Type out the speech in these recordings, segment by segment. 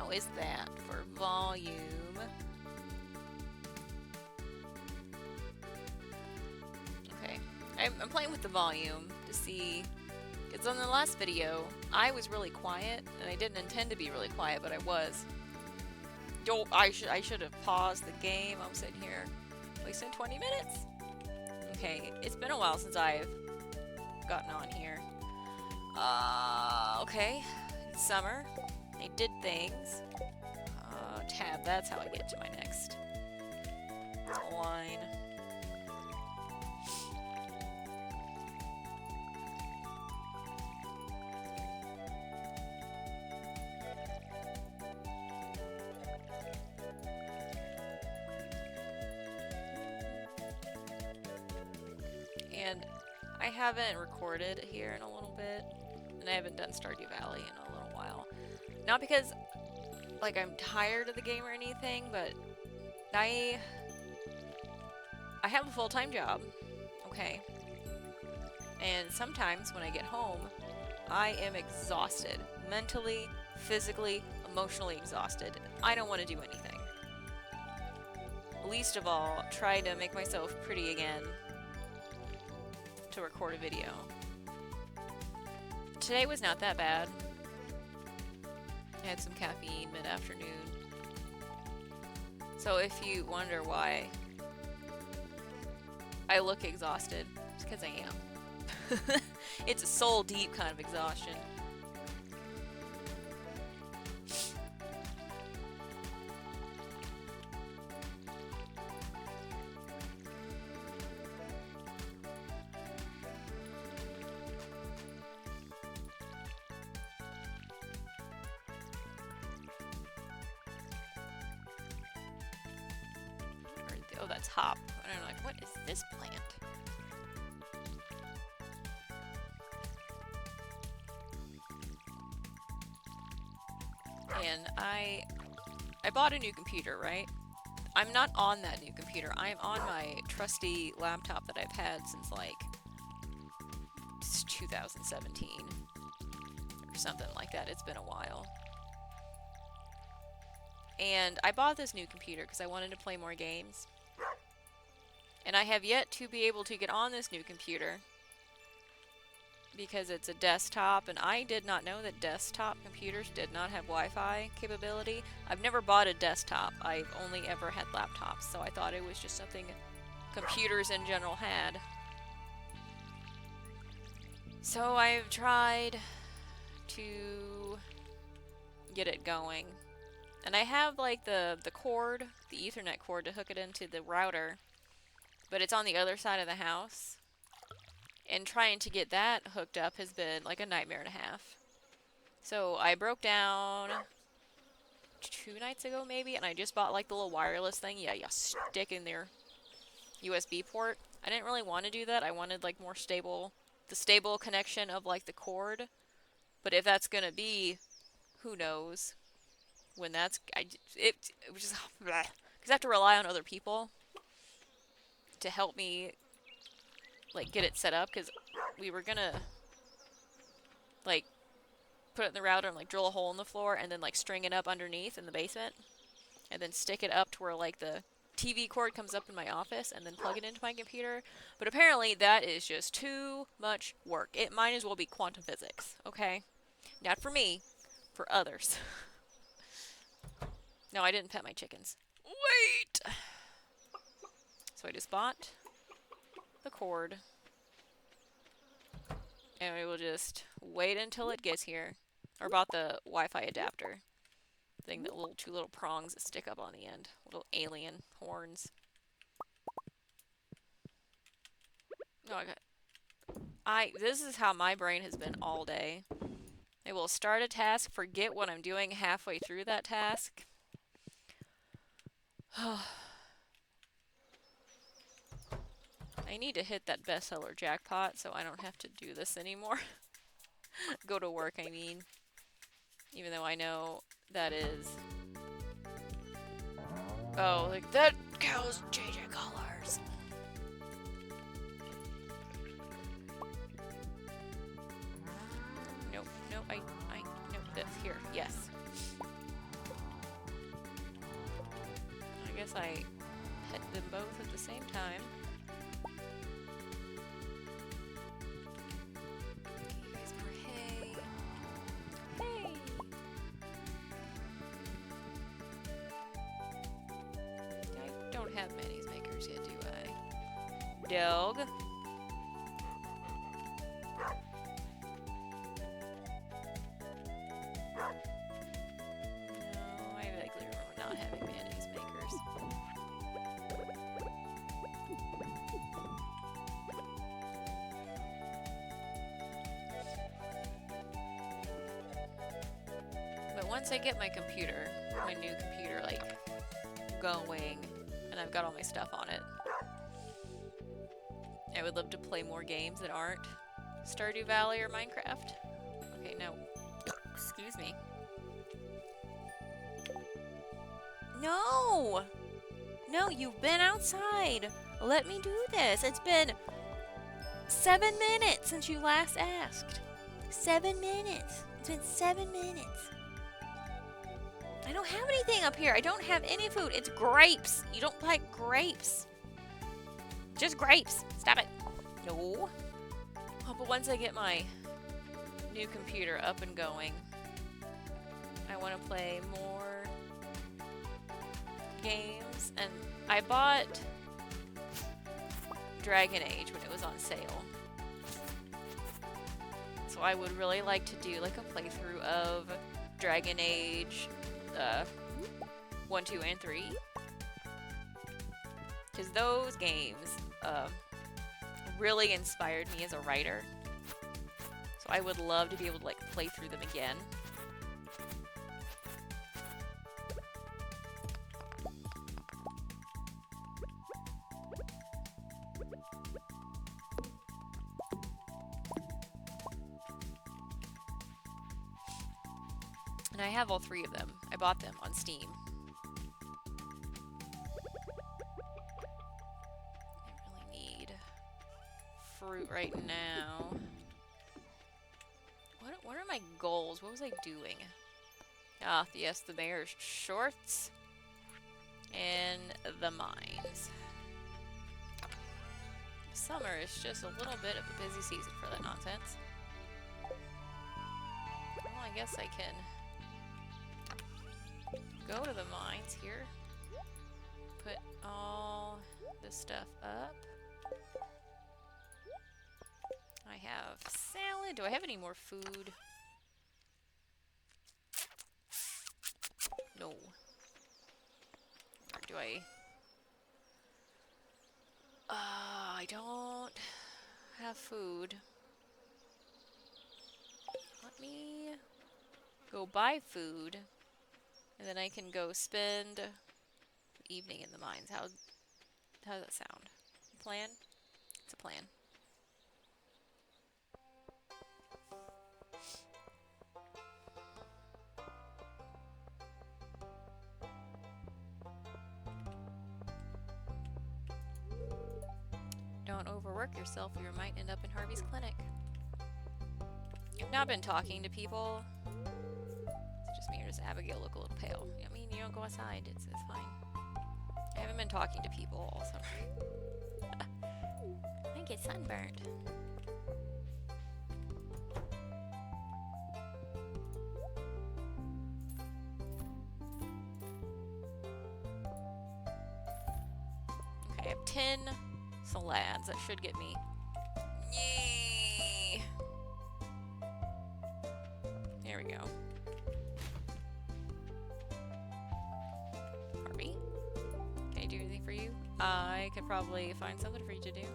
How is that for volume? Okay, I'm playing with the volume to see. Because on the last video, I was really quiet, and I didn't intend to be really quiet, but I was. I should have paused the game. I'm sitting here wasting 20 minutes. Okay, it's been a while since I've gotten on here. Okay. It's summer. I did things. Tab, that's how I get to my next line. And I haven't recorded here in a little bit, and I haven't done Stardew Valley in a little while. Not because, like, I'm tired of the game or anything, but I have a full-time job, okay? And sometimes when I get home, I am exhausted. Mentally, physically, emotionally exhausted. I don't want to do anything. Least of all, try to make myself pretty again to record a video. Today was not that bad. I had some caffeine mid-afternoon. So if you wonder why I look exhausted, it's because I am. It's a soul-deep kind of exhaustion. Oh, that's hop. I don't know, like, what is this plant? And I bought a new computer, right? I'm not on that new computer. I'm on my trusty laptop that I've had since, like, 2017. Or something like that. It's been a while. And I bought this new computer because I wanted to play more games. And I have yet to be able to get on this new computer because it's a desktop, and I did not know that desktop computers did not have Wi-Fi capability. I've never bought a desktop. I've only ever had laptops, so I thought it was just something computers in general had. So I've tried to get it going. And I have, like, the cord, the Ethernet cord to hook it into the router, but it's on the other side of the house. And trying to get that hooked up has been like a nightmare and a half. So I broke down 2 nights ago maybe, and I just bought like the little wireless thing. Yeah, you stick in their USB port. I didn't really want to do that. I wanted like more stable, the stable connection of like the cord. But if that's gonna be, who knows when that's, it was just, because I have to rely on other people to help me like get it set up, because we were gonna like put it in the router and like drill a hole in the floor and then like string it up underneath in the basement and then stick it up to where like the TV cord comes up in my office and then plug it into my computer. But apparently that is just too much work. It might as well be quantum physics, okay? Not for me, for others. No, I didn't pet my chickens. Wait! So I just bought the cord. And we will just wait until it gets here. Or bought the Wi-Fi adapter thing, that little 2 little prongs that stick up on the end. Little alien horns. No, this is how my brain has been all day. I will start a task, forget what I'm doing halfway through that task. I need to hit that bestseller jackpot so I don't have to do this anymore. Go to work, I mean. Even though I know that is... Oh, like, that cow's changing colors. Nope, nope, nope, this, here, yes. I hit them both at the same time. You guys more hay. Hey! I don't have mayonnaise makers yet, do I? Dog. No, I vaguely remember not having mayonnaise makers. But once I get my computer, my new computer, like, going, and I've got all my stuff on it, I would love to play more games that aren't Stardew Valley or Minecraft. Okay, no. Excuse me. No! No, you've been outside. Let me do this. It's been 7 minutes since you last asked. 7 minutes. It's been 7 minutes. I don't have anything up here. I don't have any food. It's grapes. You don't like grapes. Just grapes. Stop it. No. Oh, but once I get my new computer up and going, I want to play more games. And I bought Dragon Age when it was on sale. So I would really like to do like a playthrough of Dragon Age 1, 2, and 3. Because those games really inspired me as a writer. So I would love to be able to like play through them again. And I have all 3 of them. I bought them on Steam. I really need fruit right now. What are my goals? What was I doing? Ah, yes, the mayor's shorts and the mines. Summer is just a little bit of a busy season for that nonsense. Well, I guess I can go to the mines here. Put all this stuff up. I have salad. Do I have any more food? No. Or do I? I don't have food. Let me go buy food, and then I can go spend the evening in the mines. How does that sound? Plan? It's a plan. Don't overwork yourself or you might end up in Harvey's clinic. I've not been talking to people. It's just me or does Abigail look a little pale? I mean, you don't go outside. It's fine. I haven't been talking to people all summer. I get sunburned. Okay, I have 10 salads. That should get me. Yay! There we go. Harvey? Can I do anything for you? I could probably find something for you to do.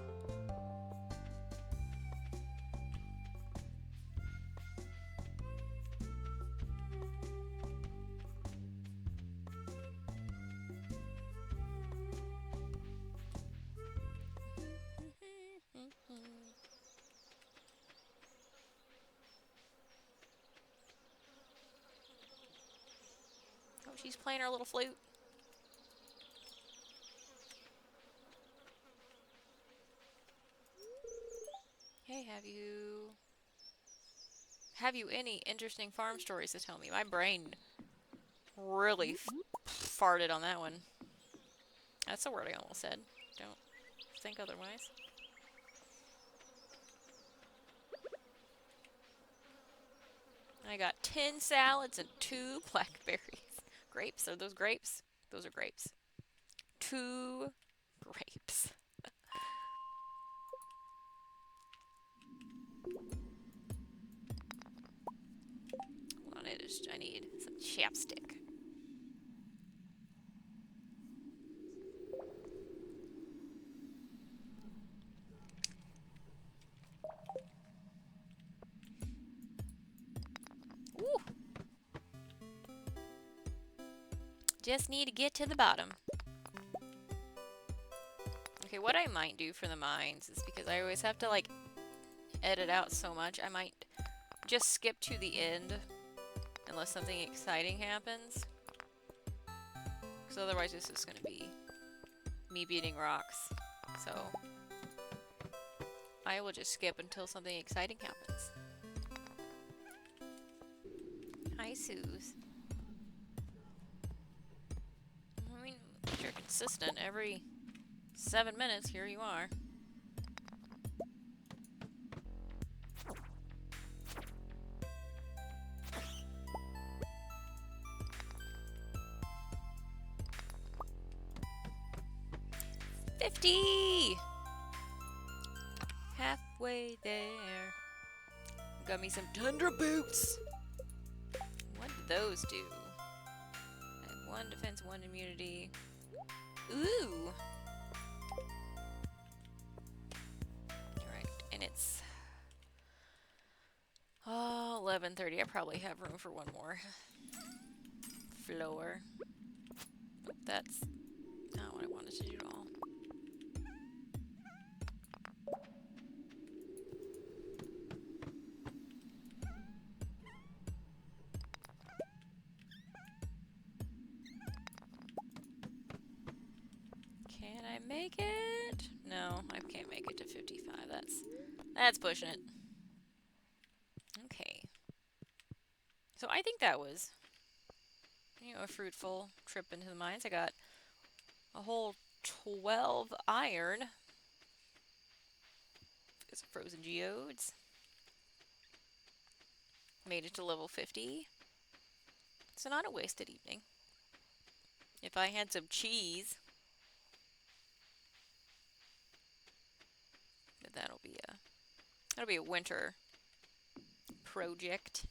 Oh, she's playing her little flute. Hey, have you any interesting farm stories to tell me? My brain really farted on that one. That's the word I almost said. Don't think otherwise. I got 10 salads and 2 blackberries. Grapes? Are those grapes? Those are grapes. 2 grapes. Hold on, I need some chapstick. Ooh. Just need to get to the bottom. Okay, what I might do for the mines is because I always have to like edit out so much, I might just skip to the end unless something exciting happens. Because otherwise this is going to be me beating rocks. So I will just skip until something exciting happens. Hi, Suze. I mean, if you're consistent every 7 minutes, here you are. Halfway there. Got me some tundra boots. What do those do? I have 1 defense, 1 immunity. Ooh. Alright, and it's 11:30. I probably have room for 1 more floor. Nope, that's not what I wanted to do at all. Can I make it? No, I can't make it to 55. That's pushing it. Okay. So I think that was, a fruitful trip into the mines. I got a whole 12 iron. Get some frozen geodes. Made it to level 50. So not a wasted evening. If I had some cheese. But that'll be a winter project.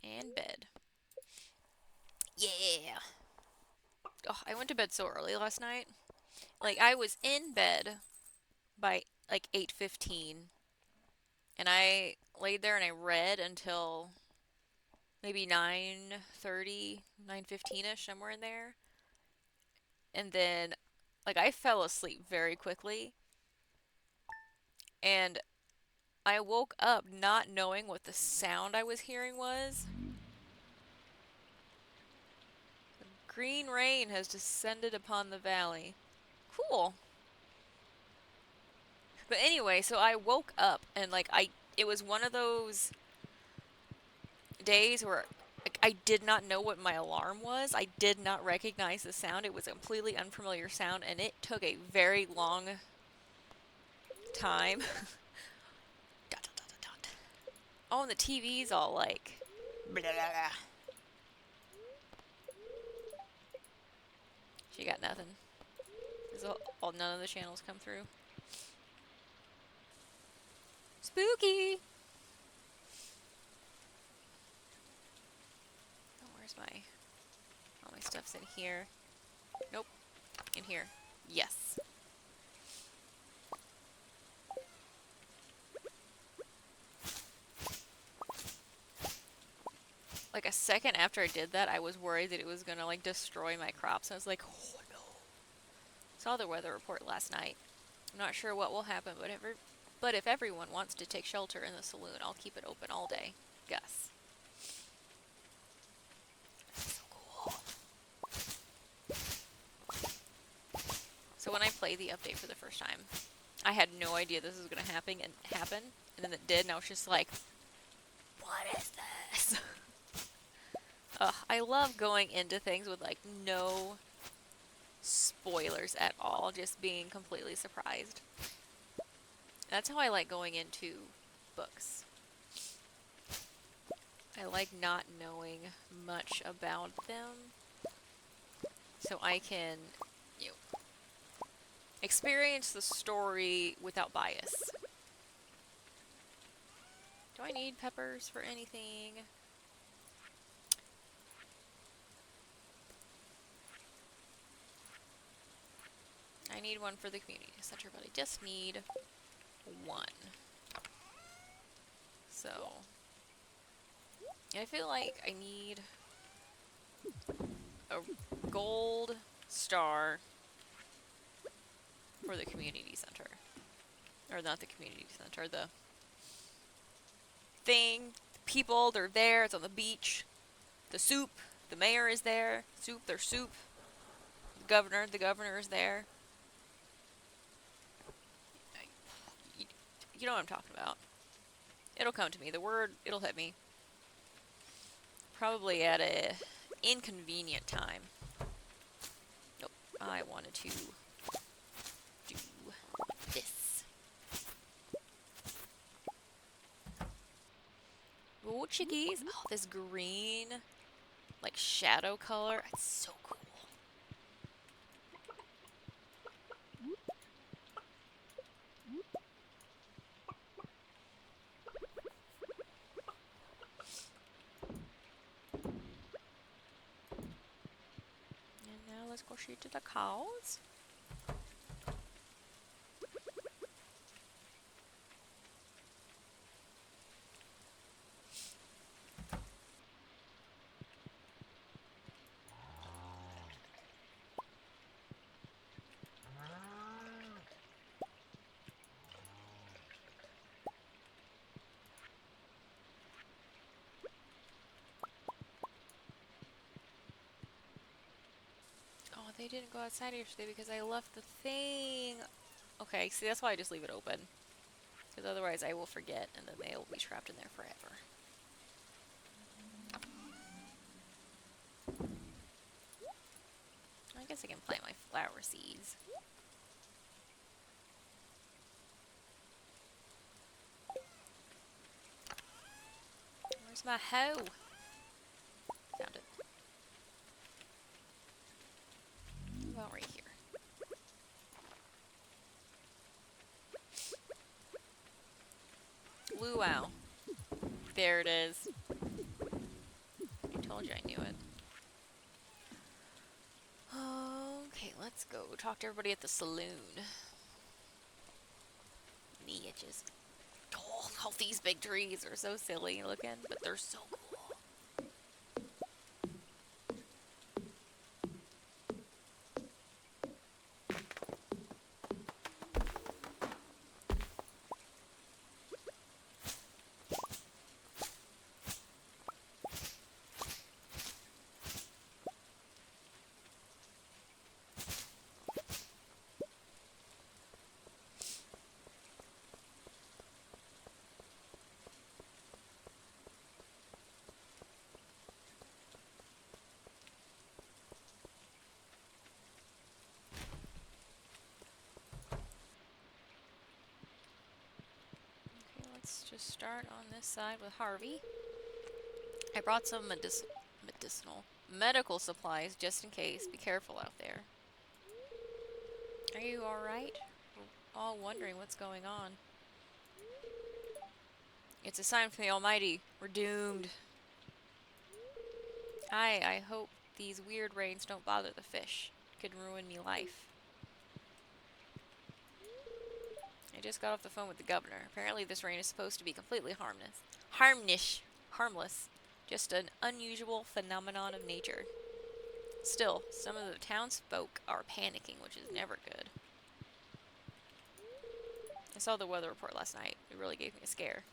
And bed. Yeah. Oh, I went to bed so early last night. Like I was in bed by like 8:15 and I laid there and I read until maybe 9:30, 9:15ish, somewhere in there. And then like I fell asleep very quickly and I woke up not knowing what the sound I was hearing was. Green rain has descended upon the valley. Cool. But anyway, so I woke up and like it was one of those days where like, I did not know what my alarm was. I did not recognize the sound. It was a completely unfamiliar sound and it took a very long time. Dot, dot, dot, dot. Oh, and the TV's all like blah, blah, blah. She got nothing. None of the channels come through. Spooky! Oh, where's all my stuff's in here. Nope. In here. Yes. Like a second after I did that, I was worried that it was gonna like destroy my crops. I was like, oh no. Saw the weather report last night. I'm not sure what will happen, but if everyone wants to take shelter in the saloon, I'll keep it open all day. Gus. So when I played the update for the first time, I had no idea this was going to happen, and then it did, and I was just like, what is this? Ugh, I love going into things with, like, no spoilers at all, just being completely surprised. That's how I like going into books. I like not knowing much about them, so I can, you know, experience the story without bias. Do I need peppers for anything? I need one for the community center, but I just need one. So, I feel like I need a gold star for the community center. Or not the community center, the thing. The people, they're there, it's on the beach. The soup, the mayor is there. Soup, there's soup. The governor is there. You know what I'm talking about. It'll come to me. The word, it'll hit me. Probably at a inconvenient time. Nope. I wanted to do this. Oh, chickies. Oh, this green, like, shadow color. It's so cool. And now let's go shoot to the cows. Oh, they didn't go outside yesterday because I left the thing. Okay, see, that's why I just leave it open. Because otherwise I will forget and then they'll be trapped in there forever. I guess I can plant my flower seeds. Where's my hoe? Found it. About right here. Luau. There it is. I told you I knew it. Okay, let's go talk to everybody at the saloon. Knee itches. Oh, all these big trees are so silly looking, but they're so cool. Let's just start on this side with Harvey. I brought some medical supplies just in case. Be careful out there. Are you alright? We're all wondering what's going on. It's a sign from the Almighty. We're doomed. I hope these weird rains don't bother the fish. Could ruin me life. I just got off the phone with the governor. Apparently this rain is supposed to be completely harmless. Just an unusual phenomenon of nature. Still, some of the townsfolk are panicking, which is never good. I saw the weather report last night. It really gave me a scare.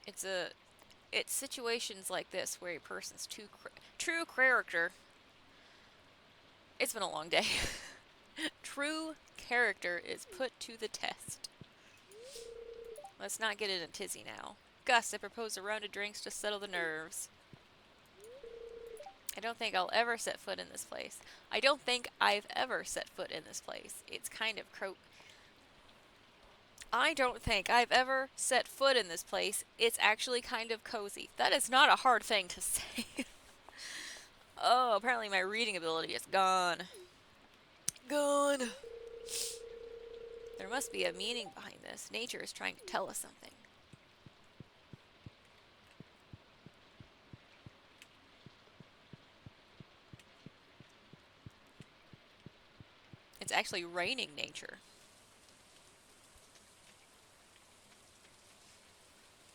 It's situations like this where a person's true character It's been a long day. True character is put to the test. Let's not get in a tizzy now. Gus, I propose a round of drinks to settle the nerves. I don't think I'll ever set foot in this place. I don't think I've ever set foot in this place. It's kind of I don't think I've ever set foot in this place. It's actually kind of cozy. That is not a hard thing to say. Oh, apparently my reading ability is gone. Gone. There must be a meaning behind this. Nature is trying to tell us something. It's actually raining nature.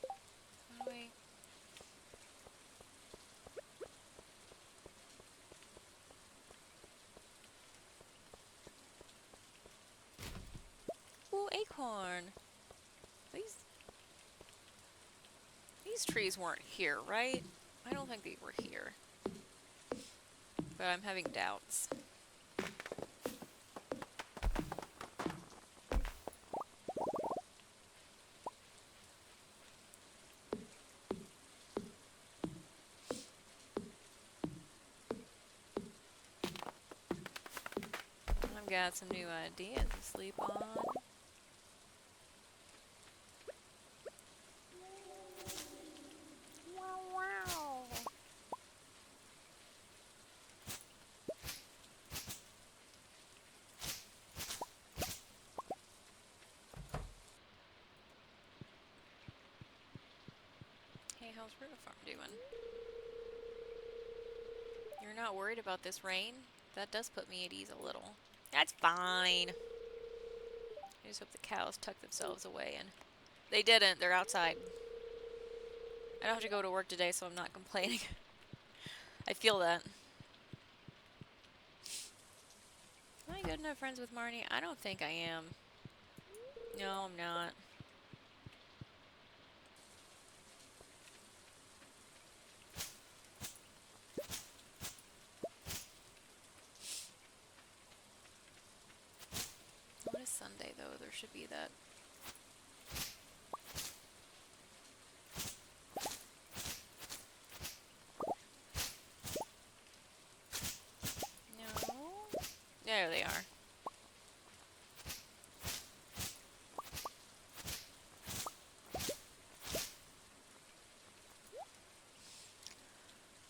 Oh, wait. Ooh, acorn. These trees weren't here, right? I don't think they were here. But I'm having doubts. I've got some new ideas to sleep on. Wow, wow. Hey, how's Farm doing? You're not worried about this rain? That does put me at ease a little. That's fine. I just hope the cows tuck themselves away, and they didn't. They're outside. I don't have to go to work today, so I'm not complaining. I feel that. Am I good enough friends with Marnie? I don't think I am. No, I'm not. What is Sunday, though? There should be that. No? There they are.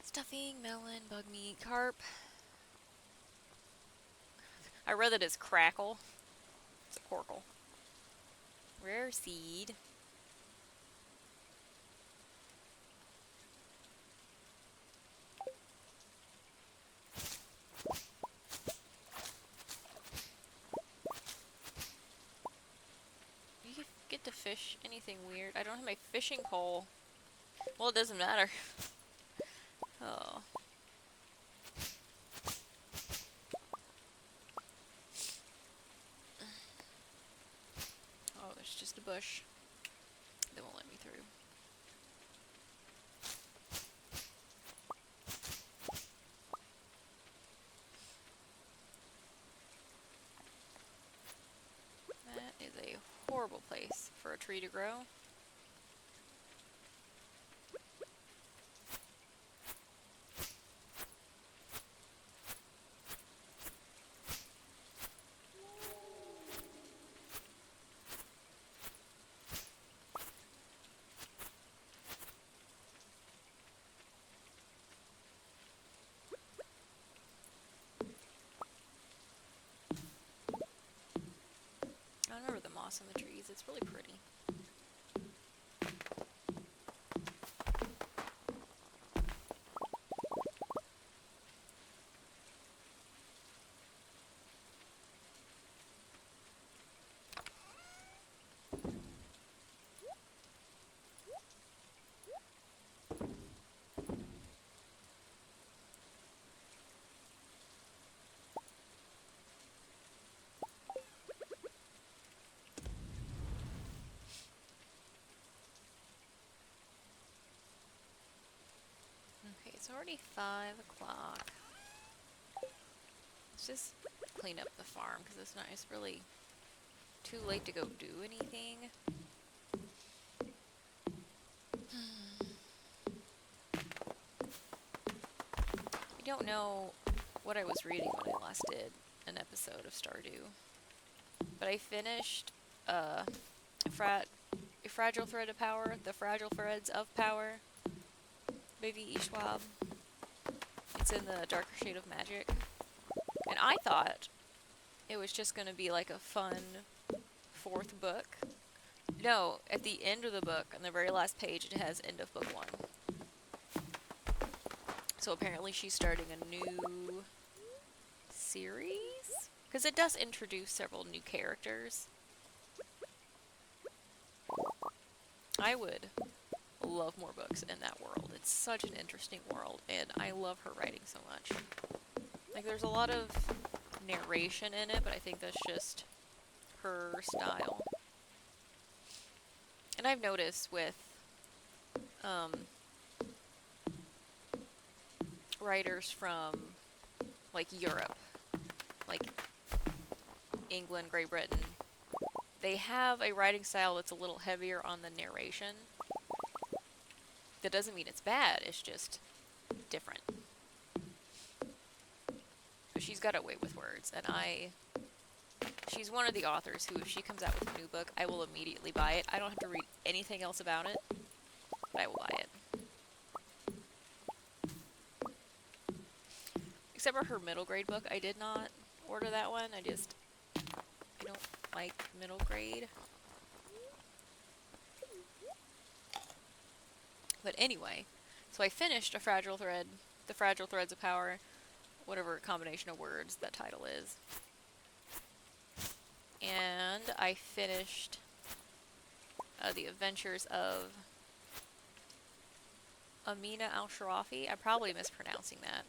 Stuffing, melon, bug meat, carp. I read that it's crackle. It's a corkle. Rare seed. You get to fish anything weird. I don't have my fishing pole. Well, it doesn't matter. Oh. Oh, there's just a bush. They won't let me through. That is a horrible place for a tree to grow. I remember the moss on the trees. It's really pretty. Okay, it's already 5 o'clock. Let's just clean up the farm because it's really too late to go do anything. I don't know what I was reading when I last did an episode of Stardew, but I finished a Fragile Thread of Power, the Fragile Threads of Power, Baby Ishwab. It's in the Darker Shade of Magic, and I thought it was just going to be like a fun 4th book. No, at the end of the book, on the very last page, it has end of book 1. So apparently she's starting a new series? Because it does introduce several new characters. I would love more books in that world. It's such an interesting world, and I love her writing so much. Like, there's a lot of narration in it, but I think that's just her style. And I've noticed with writers from, like, Europe, like England, Great Britain, they have a writing style that's a little heavier on the narration. That doesn't mean it's bad, it's just different. But she's got a way with words, and she's one of the authors who, if she comes out with a new book, I will immediately buy it. I don't have to read anything else about it, but I will buy it. Except for her middle grade book, I did not order that one. I don't like middle grade. But anyway, so I finished the Fragile Threads of Power, whatever combination of words that title is. And I finished The Adventures of Amina al-Sharafi. I'm probably mispronouncing that.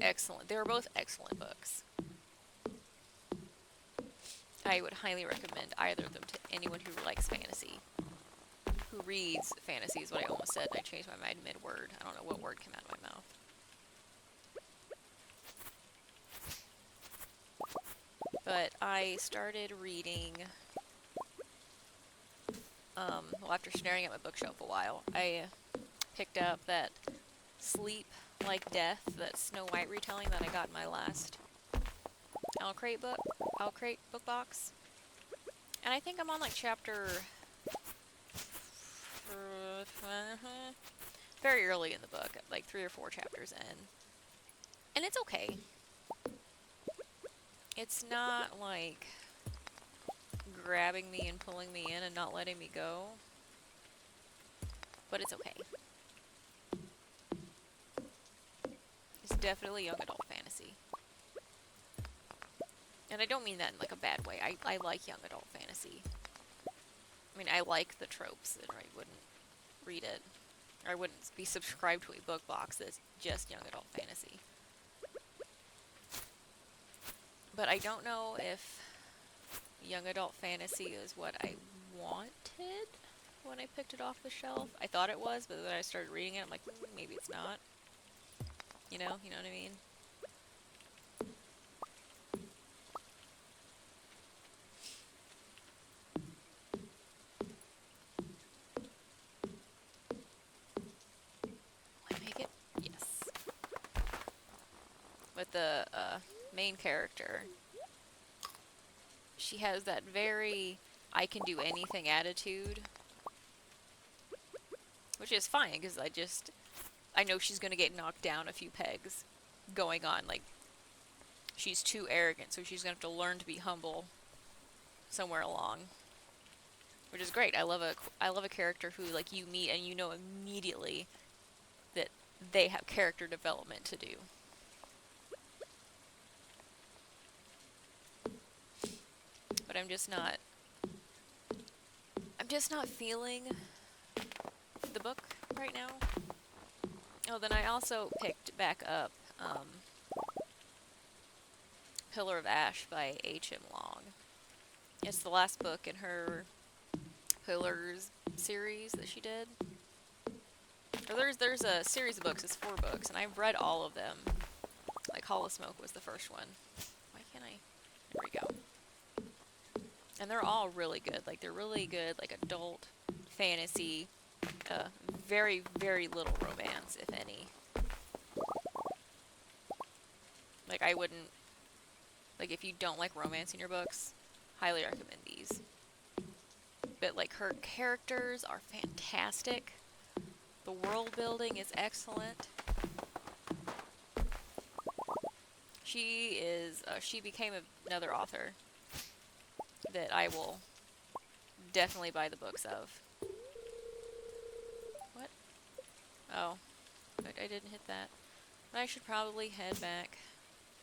Excellent. They were both excellent books. I would highly recommend either of them to anyone who likes fantasy. Who reads fantasy is what I almost said. I changed my mind mid-word. I don't know what word came out of my mouth. But I started reading, well, after staring at my bookshelf a while, I picked up that Sleep Like Death, that Snow White retelling that I got in my last Owl Crate book box. And I think I'm on like chapter very early in the book, like 3 or 4 chapters in. And it's okay. It's not like grabbing me and pulling me in and not letting me go. But it's okay. It's definitely young adult fantasy. And I don't mean that in like a bad way. I like young adult fantasy. I mean, I like the tropes, and I wouldn't read it. Or I wouldn't be subscribed to a book box that's just young adult fantasy. But I don't know if young adult fantasy is what I wanted when I picked it off the shelf. I thought it was, but then I started reading it, I'm like, maybe it's not. You know what I mean? Will I make it? Yes. But the main character, she has that very I can do anything attitude, which is fine because I know she's gonna get knocked down a few pegs going on. Like, she's too arrogant, so she's gonna have to learn to be humble somewhere along, which is great. I love a character who, like, you meet and you know immediately that they have character development to do. But I'm just not feeling the book right now. Oh, then I also picked back up Pillar of Ash by H.M. Long. It's the last book in her Pillars series that she did. Or there's a series of books, it's 4 books, and I've read all of them, like, Like Hollow Smoke was the first one. Why can't I? There we go. And they're all really good. Like, they're really good, like, adult fantasy. Very, very little romance, if any. Like, I wouldn't... Like, if you don't like romance in your books, highly recommend these. But, like, her characters are fantastic. The world building is excellent. She became another author that I will definitely buy the books of. What? Oh, I didn't hit that. I should probably head back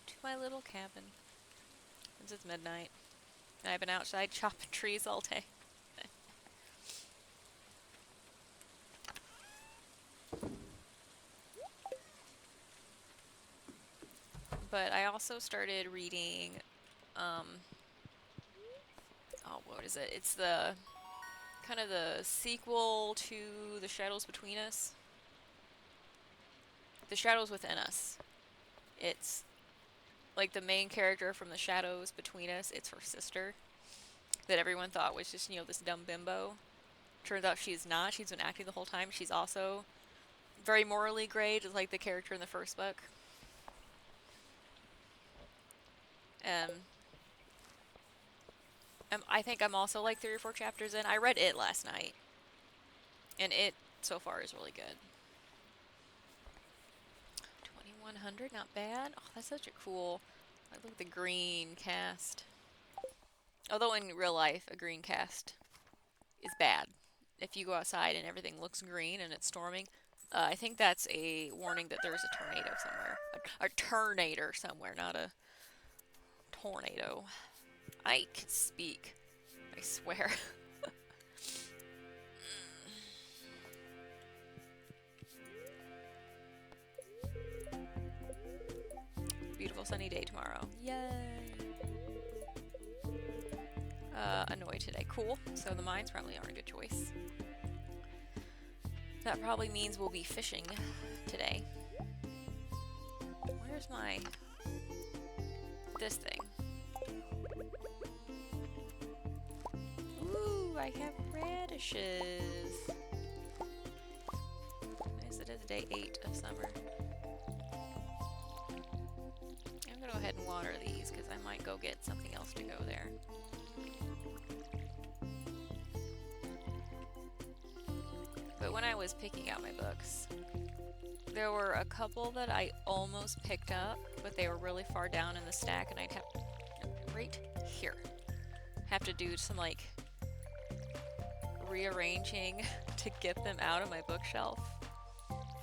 to my little cabin since it's midnight. And I've been outside chopping trees all day. But I also started reading, oh, what is it? It's the, kind of the sequel to The Shadows Between Us. The Shadows Within Us. It's, like, the main character from The Shadows Between Us. It's her sister that everyone thought was just, you know, this dumb bimbo. Turns out she's not. She's been acting the whole time. She's also very morally gray, just like the character in the first book. I think I'm also like 3 or 4 chapters in. I read it last night. And it, so far, is really good. 2100, not bad. Oh, that's such a cool... I look at the green cast. Although in real life, a green cast is bad. If you go outside and everything looks green and it's storming, I think that's a warning that there's a tornado somewhere. A tornado somewhere, not a tornado. I can speak. I swear. Beautiful sunny day tomorrow. Yay! Annoyed today. Cool. So the mines probably aren't a good choice. That probably means we'll be fishing today. Where's my... this thing? Ooh, I have radishes. Nice, it is day 8 of summer. I'm gonna go ahead and water these because I might go get something else to go there. But when I was picking out my books, there were a couple that I almost picked up, but they were really far down in the stack, and I'd have right here have to do some like rearranging to get them out of my bookshelf.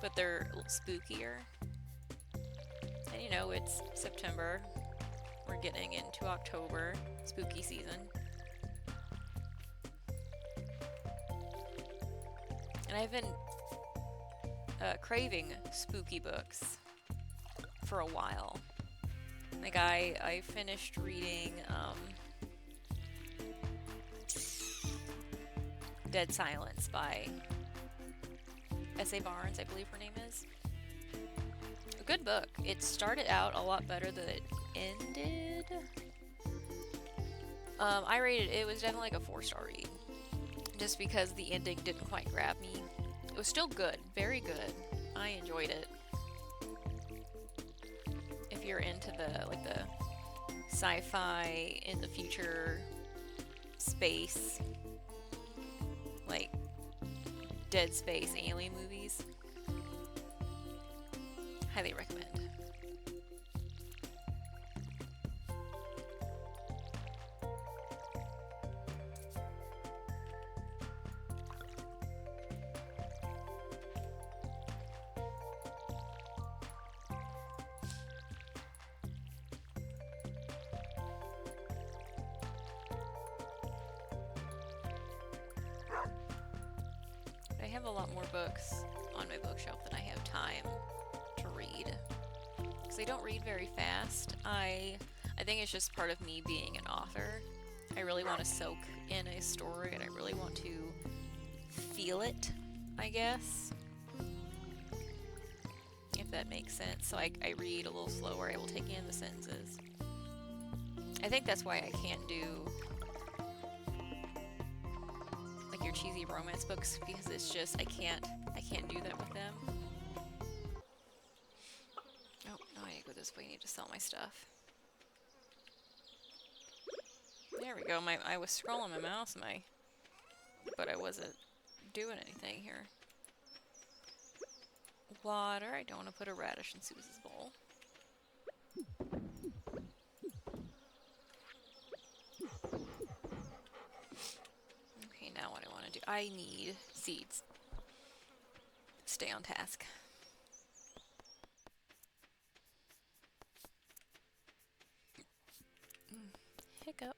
But they're a little spookier. And you know, it's September. We're getting into October, spooky season. And I've been craving spooky books for a while. Like I finished reading Dead Silence by S.A. Barnes, I believe her name is. A good book. It started out a lot better than it ended. I rated it was definitely like a 4-star read. Just because the ending didn't quite grab me. It was still good, very good. I enjoyed it. If you're into the like the sci-fi in the future space, like Dead Space alien movies, highly recommend. I have a lot more books on my bookshelf than I have time to read. Because I don't read very fast. I think it's just part of me being an author. I really want to soak in a story and I really want to feel it, I guess. If that makes sense. So I read a little slower. I will take in the sentences. I think that's why I can't do like your cheesy romance books, because it's just I can't do that with them. Oh, no, I need to go this way. I need to sell my stuff. There we go. I was scrolling my mouse, but I wasn't doing anything here. Water. I don't want to put a radish in Susan's bowl. Okay, now what I want to do. I need seeds. Stay on task. Hiccup.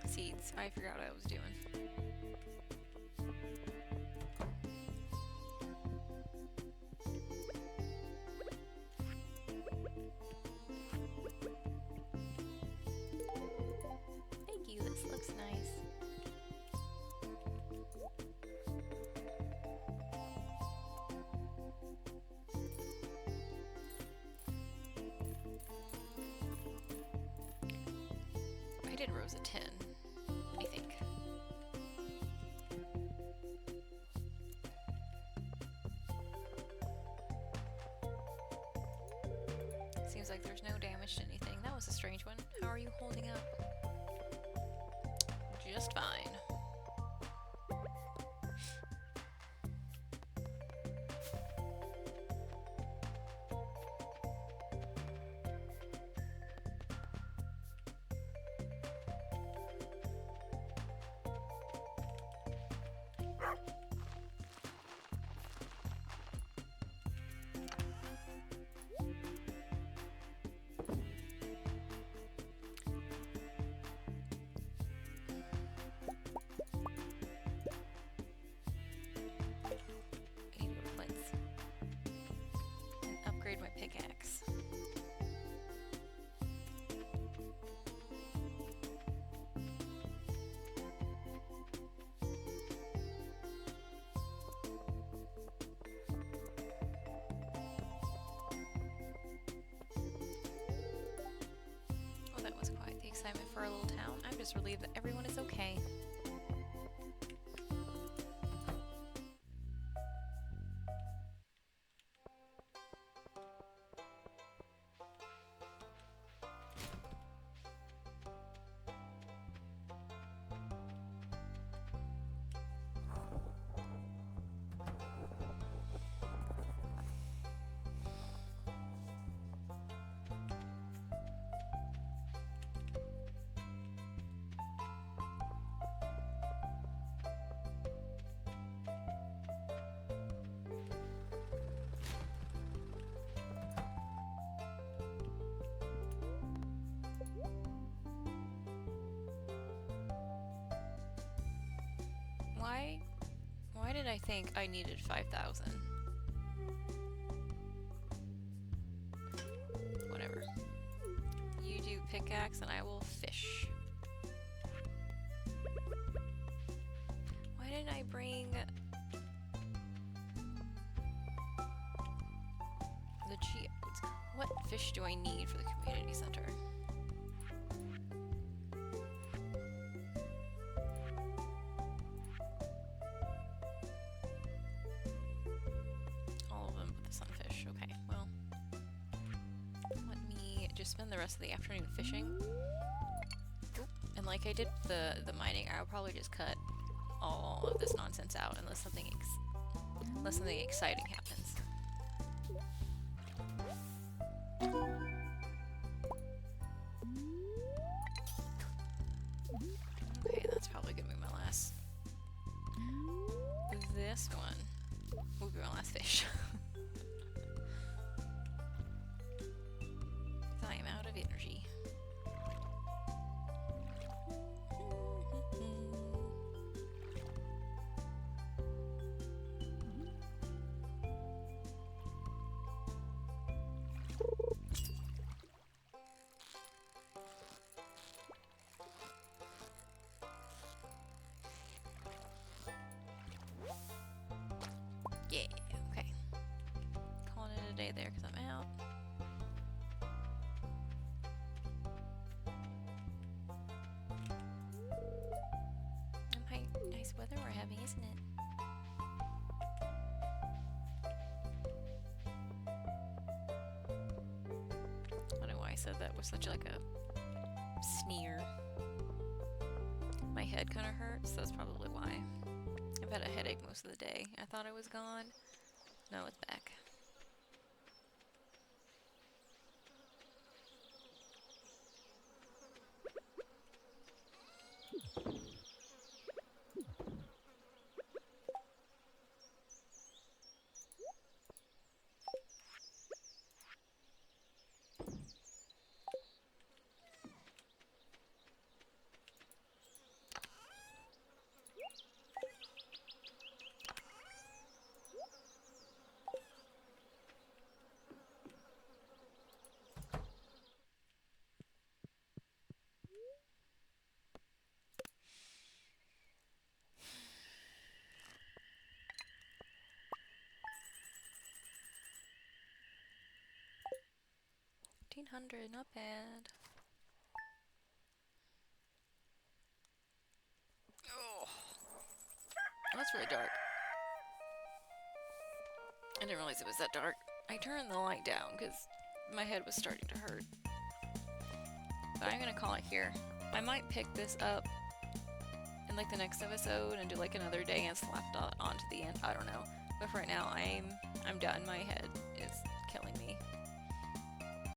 Seeds. I forgot what I was doing. Thank you, this looks nice. I did rows of 10, I think. Seems like there's no damage to anything. That was a strange one. How are you holding up? Just fine. Upgrade my pickaxe. Oh, that was quite the excitement for our little town. I'm just relieved that everyone is okay. Why did I think I needed 5,000? Whatever. You do pickaxe and I will fish. Why didn't I bring the geodes? What fish do I need for the community center? Spend the rest of the afternoon fishing. And like I did the mining, I'll probably just cut all of this nonsense out unless something exciting happens. Okay, that's probably gonna be my last. This one will be my last fish. Energy. weather we're having, isn't it? I don't know why I said that with such like a sneer. My head kind of hurts, that's probably why. I've had a headache most of the day. I thought it was gone. No, it's back. $1,500, not bad. Oh, that's really dark. I didn't realize it was that dark. I turned the light down because my head was starting to hurt. But I'm gonna call it here. I might pick this up in like the next episode and do like another day and slap it onto the end. I don't know. But for right now, I'm done. My head is